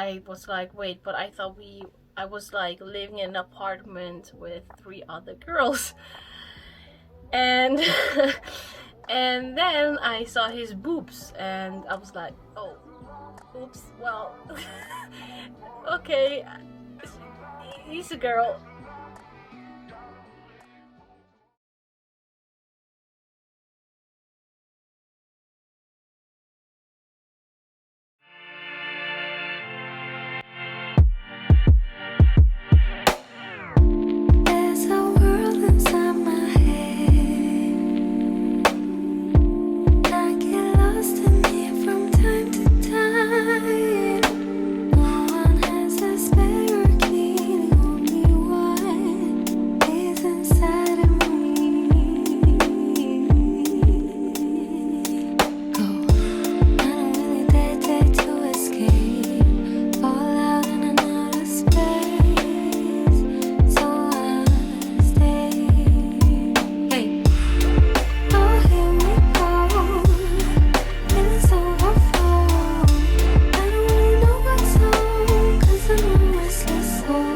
I was like, wait, but I thought I was like living in an apartment with 3 other girls. And and then I saw his boobs and I was like, oh, oops, well, okay, he's a girl. There's a world inside my head. I get lost in it from time to time. No one has a spare key, the only one is inside of me. Oh, I don't really dare to escape. Fall out in another space. So I stay. Hey. Oh, here we go. It's overflow. I don't really know what's on, 'cause I'm a restless soul.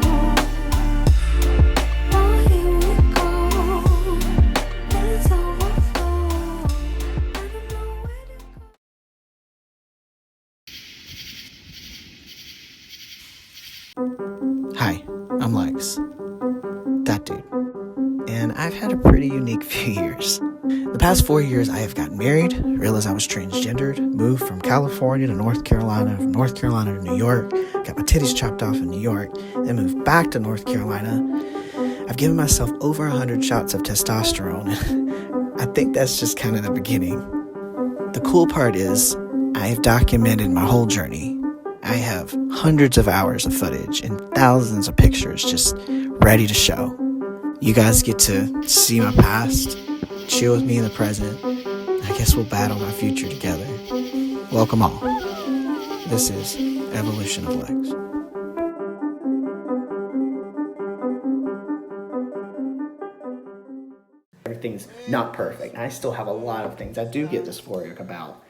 Oh, here we go. It's overflow. I don't know where to go. Hi, I'm Lex, that dude, and I've had a pretty unique few years. The past 4 years, I have gotten married, realized I was transgendered, moved from California to North Carolina, from North Carolina to New York, got my titties chopped off in New York, then moved back to North Carolina. I've given myself over 100 shots of testosterone. I think that's just kind of the beginning. The cool part is, I have documented my whole journey. I have hundreds of hours of footage and thousands of pictures just ready to show. You guys get to see my past, chill with me in the present. I guess we'll battle my future together. Welcome all. This is Evolution of Lex. Everything's not perfect. I still have a lot of things I do get dysphoric about.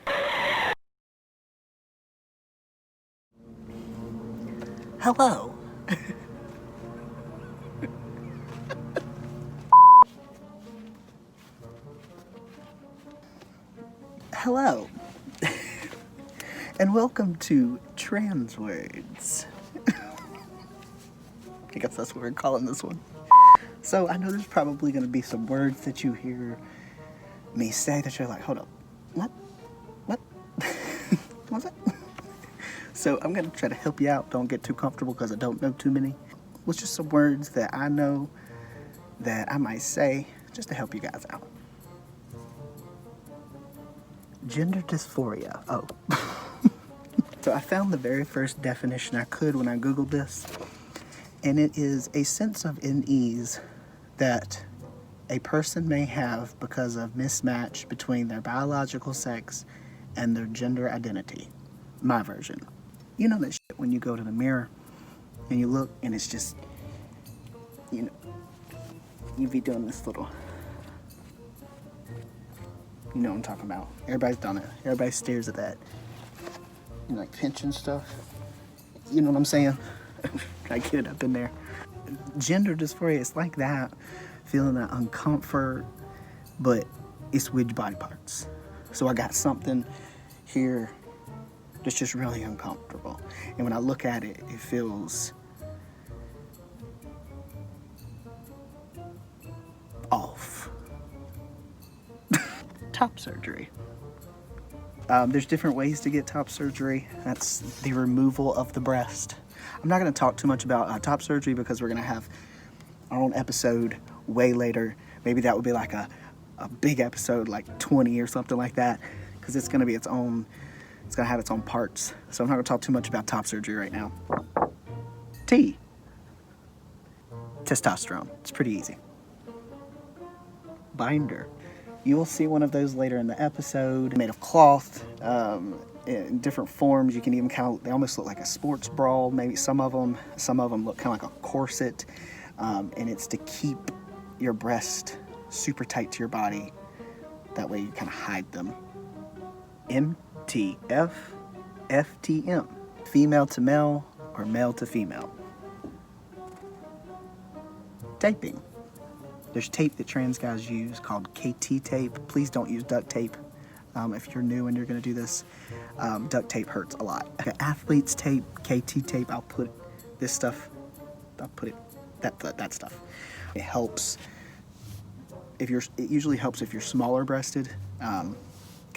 Hello. Hello. And welcome to Trans Words. I guess that's what we're calling this one. So I know there's probably going to be some words that you hear me say that you're like, hold up, what? What? What's that? So I'm going to try to help you out. Don't get too comfortable because I don't know too many. It's just some words that I know that I might say just to help you guys out. Gender dysphoria. Oh. So I found the very first definition I could when I Googled this. And it is a sense of unease that a person may have because of mismatch between their biological sex and their gender identity. My version. You know that shit when you go to the mirror and you look and it's just, you know, you be doing this little, you know what I'm talking about. Everybody's done it. Everybody stares at that. And like pinching stuff. You know what I'm saying? I get it up in there. Gender dysphoria, it's like that. Feeling that uncomfort, but it's with body parts. So I got something here that's just really uncomfortable. And when I look at it, it feels off. Top surgery. There's different ways to get top surgery. That's the removal of the breast. I'm not going to talk too much about top surgery because we're going to have our own episode way later. Maybe that would be like a big episode, like 20 or something like that, because it's going to be its own, it's going to have its own parts. So I'm not going to talk too much about top surgery right now. T. Testosterone. It's pretty easy. Binder. You will see one of those later in the episode, made of cloth, in different forms. You can even they almost look like a sports bra. Maybe some of them look kind of like a corset, and it's to keep your breast super tight to your body. That way you kind of hide them. MTF, FTM. Female to male or male to female. Taping. There's tape that trans guys use called KT tape. Please don't use duct tape. If you're new and you're going to do this, duct tape hurts a lot. Athlete's tape, KT tape, I'll put this stuff, I'll put it, that stuff. It helps if it usually helps if you're smaller breasted. Kind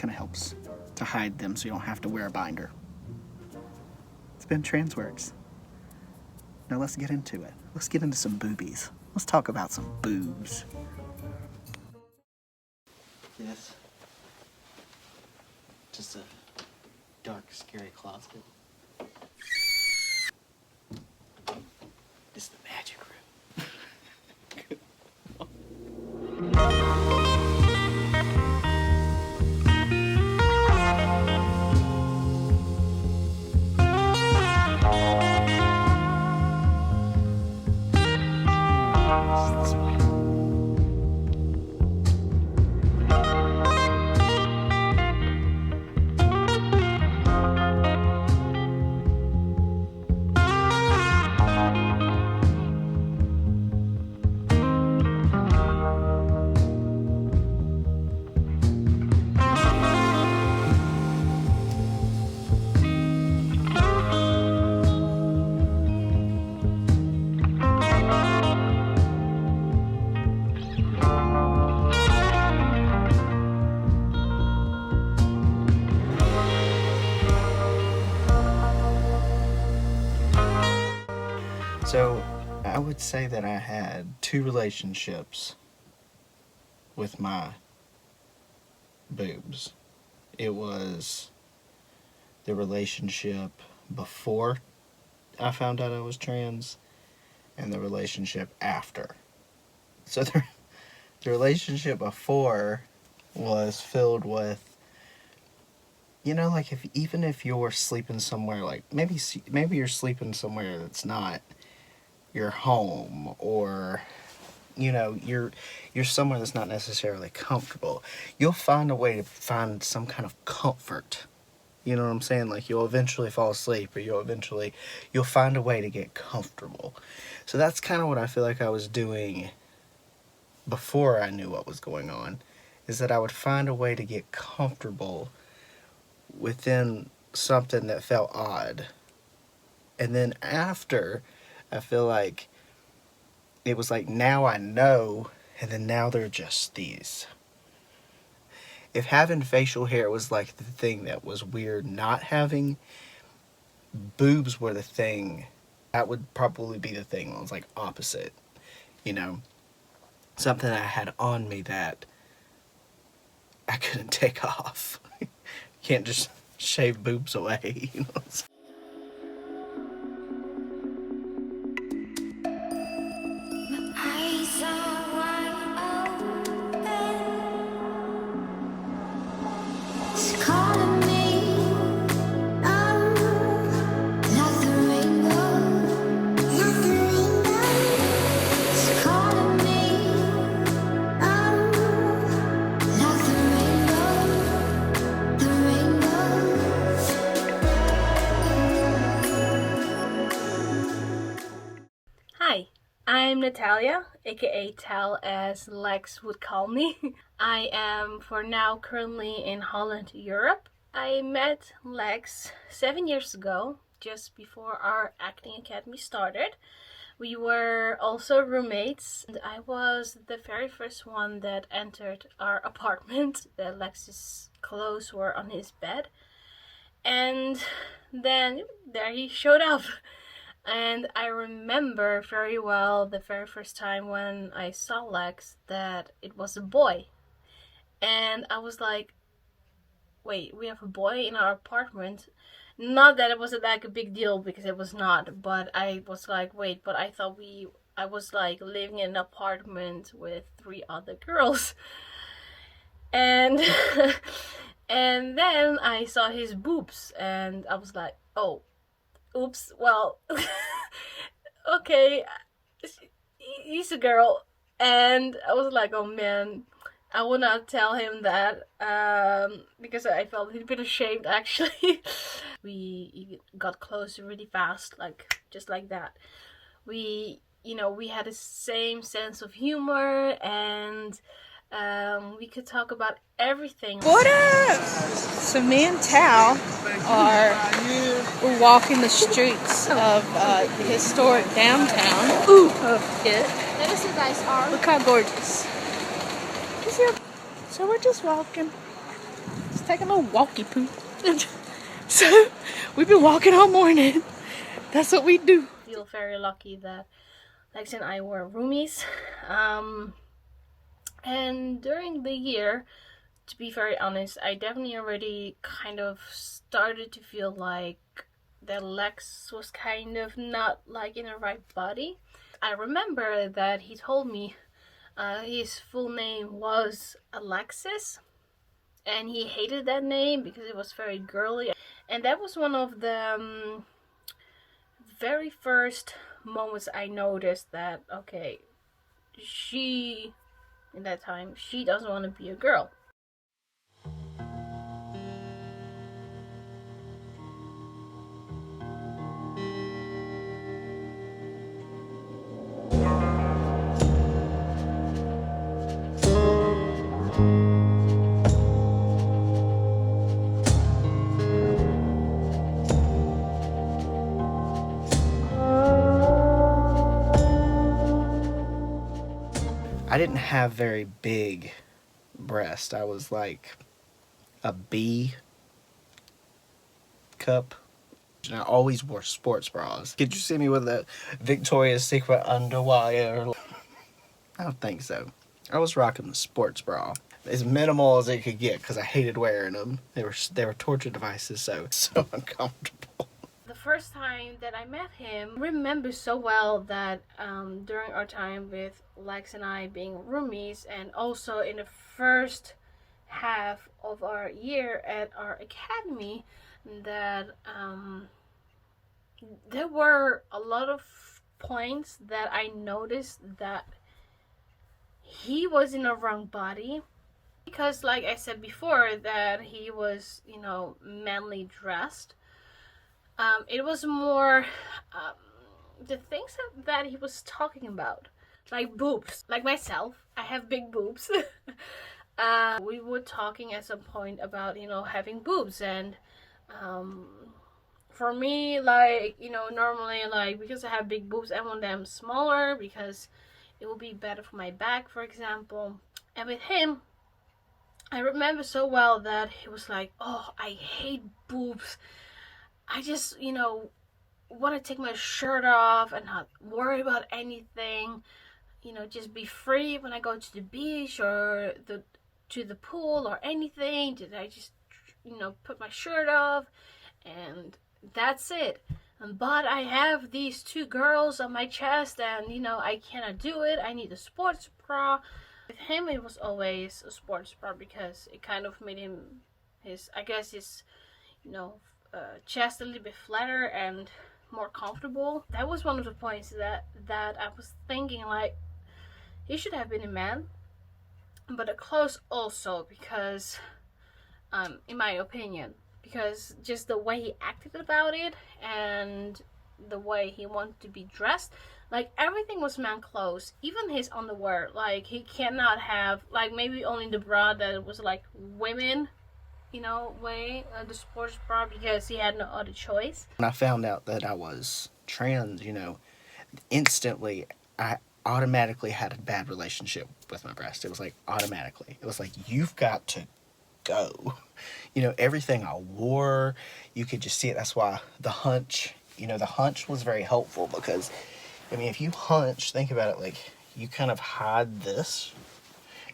of helps to hide them so you don't have to wear a binder. It's been Transwords. Now let's get into it. Let's get into some boobies. Let's talk about some boobs. Yes. Just a dark, scary closet. It's the magic room. This way. So, I would say that I had 2 relationships with my boobs. It was the relationship before I found out I was trans and the relationship after. So the relationship before was filled with, you know, like even if you're sleeping somewhere, like maybe you're sleeping somewhere that's not your home, or you know, you're somewhere that's not necessarily comfortable, you'll find a way to find some kind of comfort. You know what I'm saying? Like you'll eventually fall asleep, or you'll find a way to get comfortable. So that's kind of what I feel like I was doing before I knew what was going on, is that I would find a way to get comfortable within something that felt odd. And then after, I feel like it was like, now I know, and then now they're just these. If having facial hair was like the thing that was weird not having, boobs were the thing. That would probably be the thing that was like opposite. You know, something I had on me that I couldn't take off. You can't just shave boobs away, you know. Eyes are wide open. It's calling me, like the rainbow, like the rainbow. It's calling me, like the rainbow, Hi, I'm Natalia, aka Tal as Lex would call me. I am for now currently in Holland, Europe. I met Lex 7 years ago, just before our acting academy started. We were also roommates, and I was the very first one that entered our apartment. Lex's clothes were on his bed, and then there he showed up. And I remember very well the very first time when I saw Lex that it was a boy. And I was like, wait, we have a boy in our apartment? Not that it was like a big deal, because it was not, but I was like, wait, but I thought I was like living in an apartment with 3 other girls. And and then I saw his boobs and I was like, oh, oops, well, okay, he's a girl. And I was like, oh man, I would not tell him that because I felt a little bit ashamed actually. We got closer really fast, like just like that. We, we had the same sense of humor, and we could talk about everything. What up? So me and Tao we're walking the streets of the historic downtown of Pitt. Notice you guys are. Look how gorgeous. So we're just walking. Just taking a little walkie poo. So we've been walking all morning. That's what we do. I feel very lucky that Lex and I were roomies. And during the year, to be very honest, I definitely already kind of started to feel like that Lex was kind of not like in the right body. I remember that he told me his full name was Alexis, and he hated that name because it was very girly. And that was one of the very first moments I noticed that, okay, in that time, she doesn't want to be a girl. I didn't have very big breasts. I was like a B cup. And I always wore sports bras. Did you see me with a Victoria's Secret underwire? I don't think so. I was rocking the sports bra. As minimal as it could get because I hated wearing them. They were torture devices, so uncomfortable. The first time that I met him, I remember so well that during our time with Lex and I being roomies, and also in the first half of our year at our academy, that there were a lot of points that I noticed that he was in a wrong body. Because like I said before, that he was, manly dressed. It was more the things that he was talking about, like boobs. Like myself, I have big boobs. We were talking at some point about, having boobs, and for me, like, normally, like, because I have big boobs, I want them smaller because it will be better for my back, for example. And with him, I remember so well that he was like, oh, I hate boobs. I just, want to take my shirt off and not worry about anything. Just be free when I go to the beach or to the pool or anything. Did I just, put my shirt off and that's it. But I have these two girls on my chest and, I cannot do it. I need a sports bra. With him, it was always a sports bra because it kind of made him his chest a little bit flatter and more comfortable. That was one of the points that I was thinking, like, he should have been a man, but a clothes also, because in my opinion, because just the way he acted about it and the way he wanted to be dressed, like, everything was man clothes, even his underwear. Like, he cannot have, like, maybe only the bra that was like women way, the sports bra, because he had no other choice. When I found out that I was trans, instantly I automatically had a bad relationship with my breast. It was like automatically. It was like, you've got to go. Everything I wore, you could just see it. That's why the hunch was very helpful, because if you hunch, think about it, like, you kind of hide this,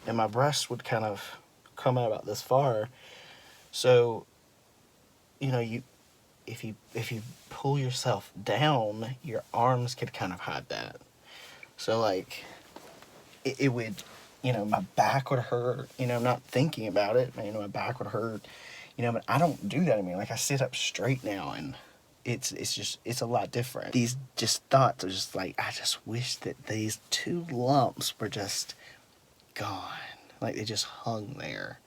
and my breast would kind of come out about this far. So, if you pull yourself down, your arms could kind of hide that. So, like, it would, my back would hurt, not thinking about it, my back would hurt, but I don't do that anymore. Like, I sit up straight now, and it's a lot different. These just thoughts are just like, I just wish that these two lumps were just gone. Like, they just hung there.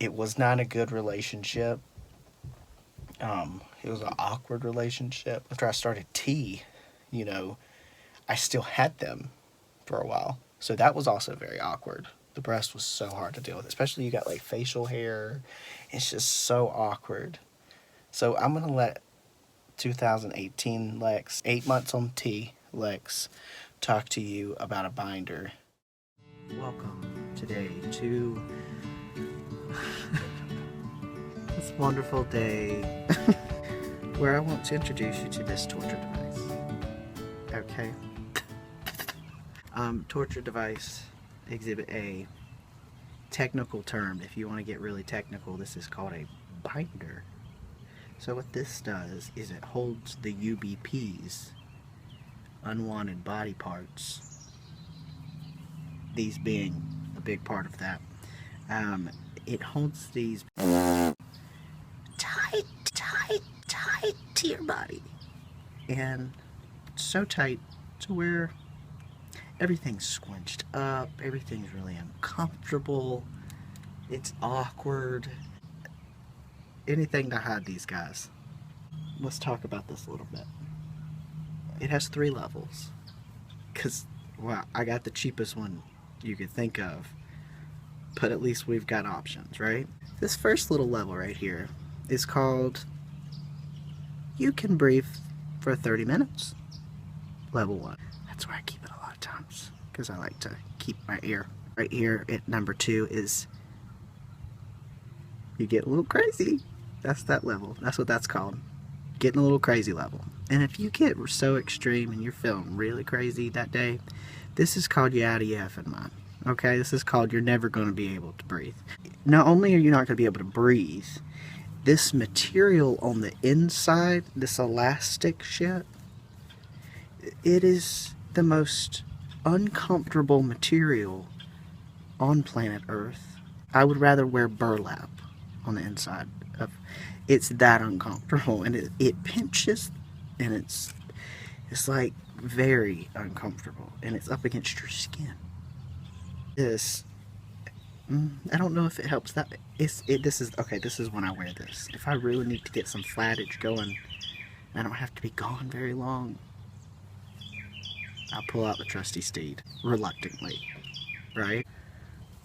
It was not a good relationship. It was an awkward relationship. After I started T, you know, I still had them for a while. So that was also very awkward. The breast was so hard to deal with, especially you got like facial hair. It's just so awkward. So I'm going to let 2018 Lex, 8 months on T, Lex, talk to you about a binder. Welcome today to this wonderful day where I want to introduce you to this torture device. Okay? Torture device, Exhibit A. Technical term, if you want to get really technical, this is called a binder. So what this does is it holds the UBPs, unwanted body parts, these being a big part of that. It holds these tight to your body, and so tight to where everything's squinched up, everything's really uncomfortable, it's awkward, anything to hide these guys. Let's talk about this a little bit. It has 3 levels, because, well, I got the cheapest one you could think of, but at least we've got options, right? This first little level right here is called You Can Breathe for 30 minutes. Level 1. That's where I keep it a lot of times, because I like to keep my air. Right here at number 2 is You Get a Little Crazy. That's that level. That's what that's called. Getting a little crazy level. And if you get so extreme and you're feeling really crazy that day, this is called you out of your effing mind. Okay? This is called you're never going to be able to breathe. Not only are you not going to be able to breathe, this material on the inside, this elastic shit, it is the most uncomfortable material on planet Earth. I would rather wear burlap on the inside of it's that uncomfortable, and it pinches, and it's like very uncomfortable, and it's up against your skin. This I don't know if it helps that this is when I wear this. If I really need to get some flattage going, I don't have to be gone very long, I'll pull out the trusty steed reluctantly, right?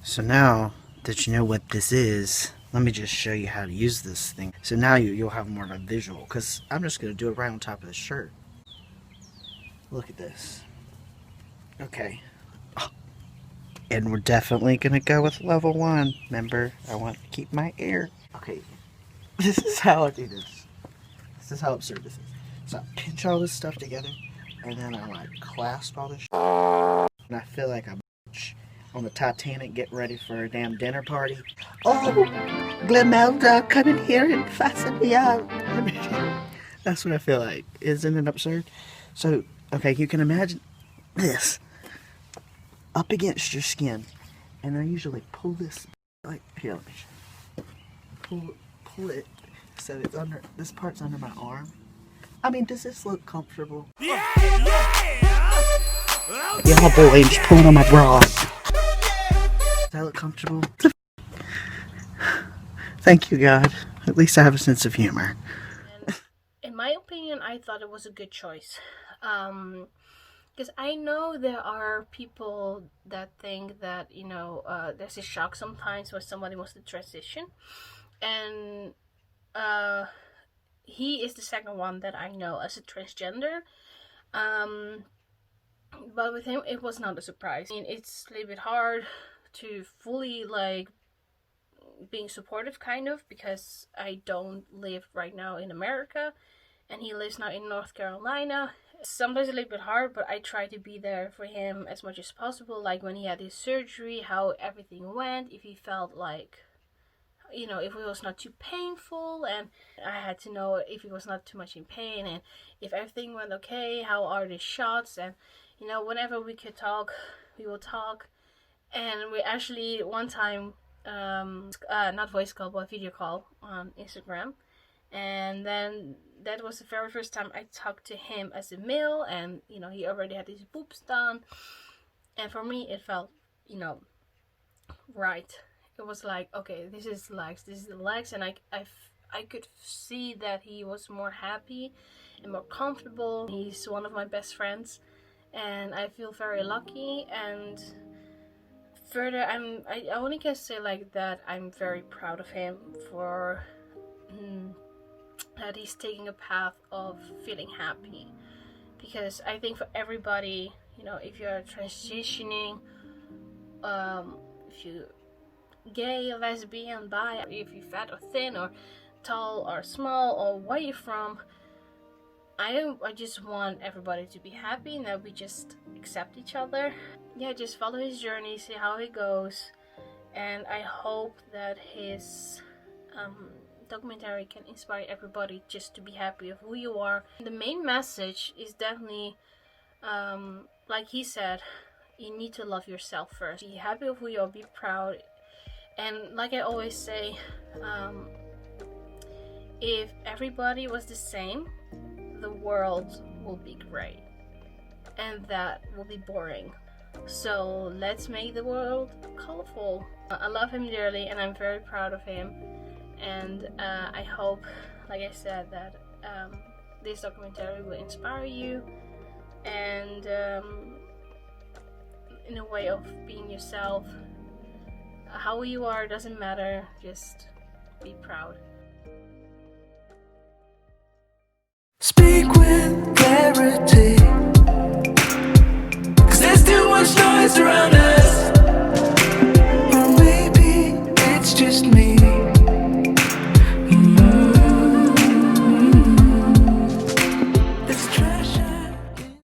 So now that you know what this is, let me just show you how to use this thing. So now you'll have more of a visual, because I'm just going to do it right on top of the shirt. Look at this. Okay. And we're definitely going to go with level 1. Remember, I want to keep my air. Okay. This is how I do this. This is how absurd this is. So I pinch all this stuff together, and then I like clasp all this shit. And I feel like I'm on the Titanic getting ready for a damn dinner party. Oh, Glemelda, come in here and fasten me up. That's what I feel like. Isn't it absurd? So, okay, you can imagine this up against your skin, and I usually pull this, like, here, let me show you. Pull it so it's under, this part's under my arm. I mean, does this look comfortable? Yeah, boy, just pulling on my bra. Does that look comfortable? Thank you, God. At least I have a sense of humor. And in my opinion, I thought it was a good choice. Because I know there are people that think that, you know, there's a shock sometimes when somebody wants to transition. And he is the second one that I know as a transgender. But with him, it was not a surprise. I mean, it's a little bit hard to fully, like, being supportive, kind of, because I don't live right now in America, and he lives now in North Carolina. Sometimes a little bit hard, but I try to be there for him as much as possible, like when he had his surgery, how everything went, if he felt like, you know, if it was not too painful, and I had to know if he was not too much in pain, and if everything went okay, how are the shots, and, you know, whenever we could talk, we will talk. And we actually, one time, not voice call, but video call on Instagram. And then that was the very first time I talked to him as a male, and, you know, he already had his boobs done. And for me, it felt, you know, right. It was like, okay, this is the legs, and I could see that he was more happy and more comfortable. He's one of my best friends, and I feel very lucky. And further, I only can say like that I'm very proud of him for that he's taking a path of feeling happy. Because I think for everybody, you know, if you're transitioning, if you gay, lesbian, bi, if you're fat or thin or tall or small or where you're from, I just want everybody to be happy and that we just accept each other. Yeah, just follow his journey, see how it goes, and I hope that his documentary can inspire everybody just to be happy of who you are. The main message is definitely, like he said, you need to love yourself first. Be happy of who you are, be proud. And like I always say, if everybody was the same, the world will be great. And that will be boring. So let's make the world colorful. I love him dearly and I'm very proud of him. And I hope, like I said, that this documentary will inspire you. And in a way of being yourself. How you are doesn't matter, just be proud. Speak with clarity, 'cause there's too much noise around